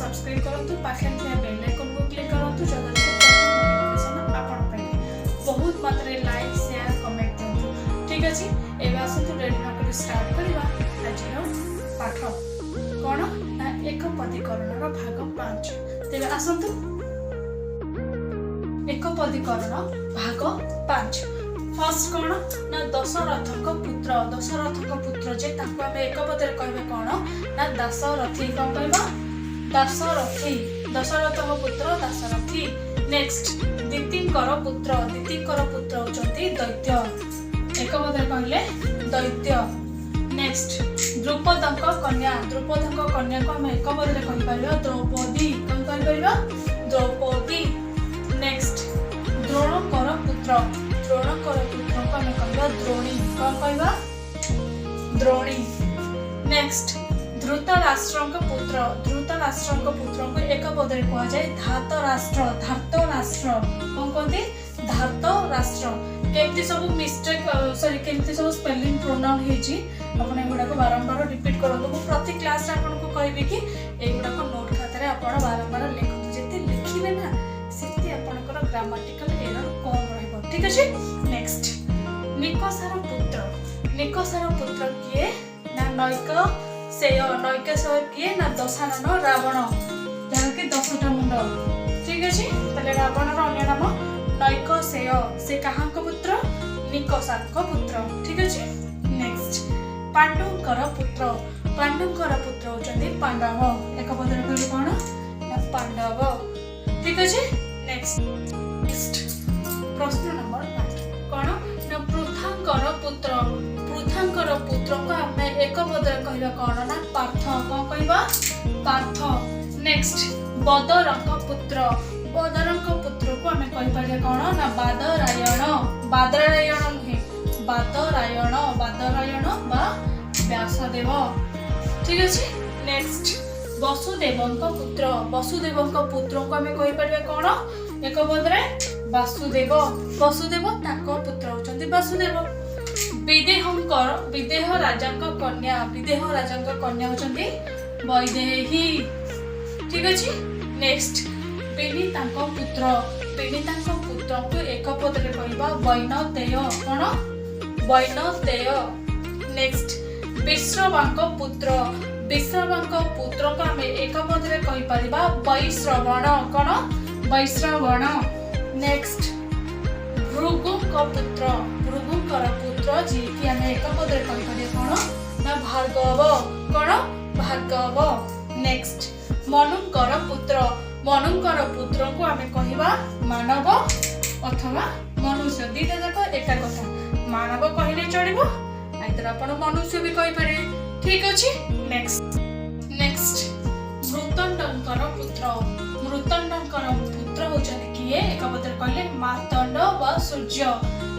Subscribe करंतु पाखे bell icon को क्लिक करंतु जदि नोटिफिकेशन आपण पाइबे बहुत मात्रा लाइक शेयर कमेंट करंतु ठीक अछि एबे आसंतु रेडी न करी स्टार्ट करबा आजिर पाठ कोन ना एक पदीकरणर भाग 5 तेबे आसंतु एक पदीकरण भाग 5 फर्स्ट कोन ना दशरथक पुत्र जे ताको हम एक पदरे कहबे कोन ना दासरथी कोन कहबा दासरथी दशरथक पुत्र दासरथी नेक्स्ट दितिंकर पुत्र होचंती दैत्य एक पदरे कहले दैत्य नेक्स्ट द्रुपदक कन्या को हम एक पदरे कहि परिबा द्रौपदी कोन कहि परिबा द्रौपदी नेक्स्ट द्रोणकर पुत्र को हम कहबा द्रोणी कोन कहबा द्रोणी नेक्स्ट धृतराष्ट्रक पुत्र को एक पदरे कह जाय धातराष्ट्र कोन कहते धातराष्ट्र केमती सब मिस्टेक केमती सब स्पेलिंग प्रोनाउन हेजी आपण एगुडा को बारंबार रिपीट करंतु मु प्रति क्लास रे आपण को कहबी कि एगुडा को नोट खाता रे आपण बारंबार लिखंतु जेते लिखिबे ना सेते आपनकर ग्रामेटिकल एरर कम रहबो ठीक अछि नेक्स्ट निकषर पुत्र किए ना नैकसेय किए ना दशानन रावण जहा कि 10टा मुंड ठीक अछि तले रावणर अन्य नाम नैकसेय से कहांक पुत्र निकषांक पुत्र ठीक अछि नेक्स्ट पांडुंकर पुत्र होचंदी पांडव एक पदरे कहले कोन पांडव ठीक अछि नेक्स्ट प्रश्न नंबर 5 कोन ना पृथांकर पुत्र को हमें एक पदरे कहबा कोन ना पार्थ कोन कहबा पार्थ नेक्स्ट बदरंक पुत्र को हमें कहि परिया कोन ना बादरायण नुहे बादरायण बा व्यासदेव ठीक अछि नेक्स्ट वसुदेवंक पुत्र को हमें कहि परिया कोन एक पदरे वासुदेव ताको पुत्र होचंती वासुदेव विदेह राजांक कन्या होचंती वैदेही ठीक अछि नेक्स्ट विनीतांक पुत्र को एक पदरे कहबा वैनतेय कोन वैनतेय नेक्स्ट विश्रवांक पुत्र को हमें एक पदरे कहि परिबा वैश्रवण कोन वैश्रवण नेक्स्ट भृगुंकर पुत्र जे कि हमें एक पदरे कहि परिबा कोन ना भार्गव कोन भार्गव नेक्स्ट मनुंकर पुत्र को हमें कहिबा मानव अथवा मनुष्य दीटा जाक एका कथा मानव कहिले चढ़िबो आइतर आपण मनुष्य भी कहि पारे ठीक अछि नेक्स्ट मृतंडंकर पुत्र होचंती किए एक पदरे कहले मार्तंड वा सूर्य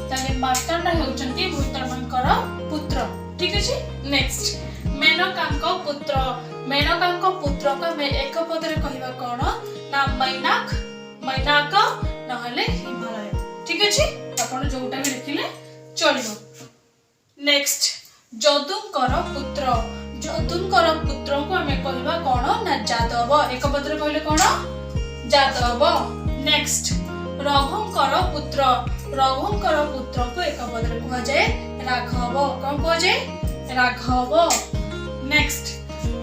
ताले मार्तंड होचंती मृतंडंकर पुत्र ठीक अछि नेक्स्ट मेनकांक पुत्र को हमें एक पदरे कहिबा कोन ना मैनाक नहले हिमालय ठीक अछि आपण जोटा भी लिखिले चलिबो नेक्स्ट जदुंकर पुत्र को हमें कहिबा कोन ना जादव एक पदरे कहले कोन जादव नेक्स्ट रघुंकर पुत्र को एक पदरे कह जाय राघव कोन कह जाय राघव नेक्स्ट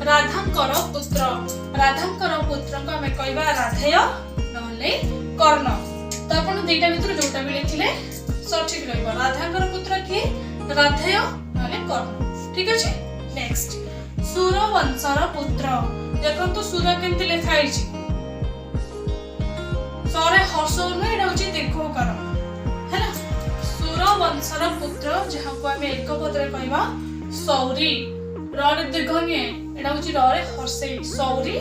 राधांकर पुत्र को हमें कहिबा राधेय नहले कर्ण तो आपण दुईटा भीतर जोटा भी लिखिले सठिक रहइबो राधांकर पुत्र की राधेय नहले कर्ण ठीक अछि नेक्स्ट सूरवंशर पुत्र देखंतु सूर केमति लिखा आइछि सरे हर्षोर न एटा होछि दीर्घकार हैना सूरवंशर पुत्र जहा को हमें एक पदरे कहिबा सौरी रे दीर्घ निये एटा होछि रे हर्षे सौरी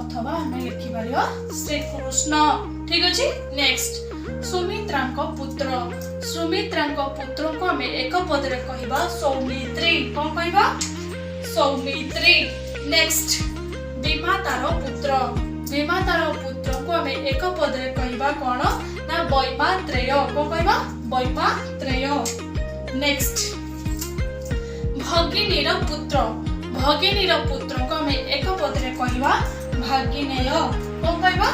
अथवा हमें लिखि परिबा श्री कृष्ण ठीक अछि नेक्स्ट सुमित्रांक पुत्र को हमें एक पदरे कहिबा सौमित्री कोन कहिबा सौमित्री नेक्स्ट विमातार पुत्र को हमें एक पदरे कहिबा कोन ना वैमात्रेय कोन कहिबा वैमात्रेय नेक्स्ट भगिनीर पुत्र को हमें एक पदरे कहिबा भागिनेय कौन कहबा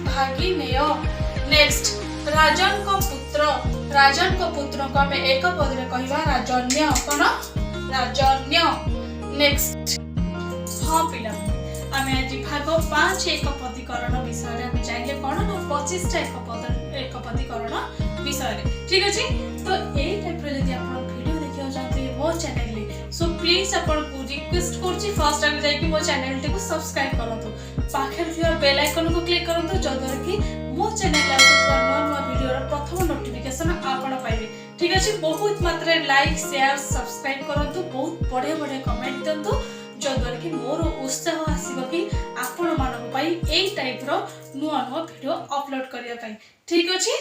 भागिनेय। नेक्स्ट राजन को पुत्र को आमे एक पद रे कहबा राजन्य कौन राजन्य। नेक्स्ट हाँ पिला आमे आज भाग 5 एक पदीकरण विषय आमे जाइले कोन ना 25 टा एक पदीकरण विषय ठीक अछि। तो ए टाइप रे यदि आपण वीडियो देखियो जानते मो चैनल ले सो प्लीज आपण को रिक्वेस्ट करछि फर्स्ट टाइम जाई कि मो चैनल टी को सब्सक्राइब करंतु पाखर थिया बेल आइकन को क्लिक करंतु जदर कि मो चैनल आ नवा वीडियो रो प्रथम नोटिफिकेशन आपण पाइबे ठीक अछि। बहुत मात्रा लाइक शेयर सब्सक्राइब करंतु बहुत बढ़िया बढ़िया कमेंट दंतु जदर कि मोर उत्साह आसीबो कि आपण मानक पई एई टाइप रो नुवा नुवा वीडियो अपलोड करिया पई ठीक अछि।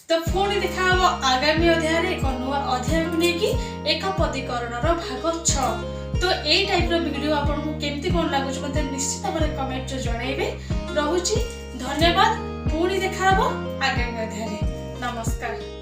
तो पुणी देखा हबो आगामी अध्याय रे एक नुवा अध्याय को नेकी एक पदीकरण रो भाग 6। तो एई टाइप रो वीडियो आपण को केमती कोन लागुछ मते निश्चित भाबरे कमेंट रे जणाइबे रहुची। धन्यवाद पुणी देखा हबो आगामी अध्याय रे नमस्कार।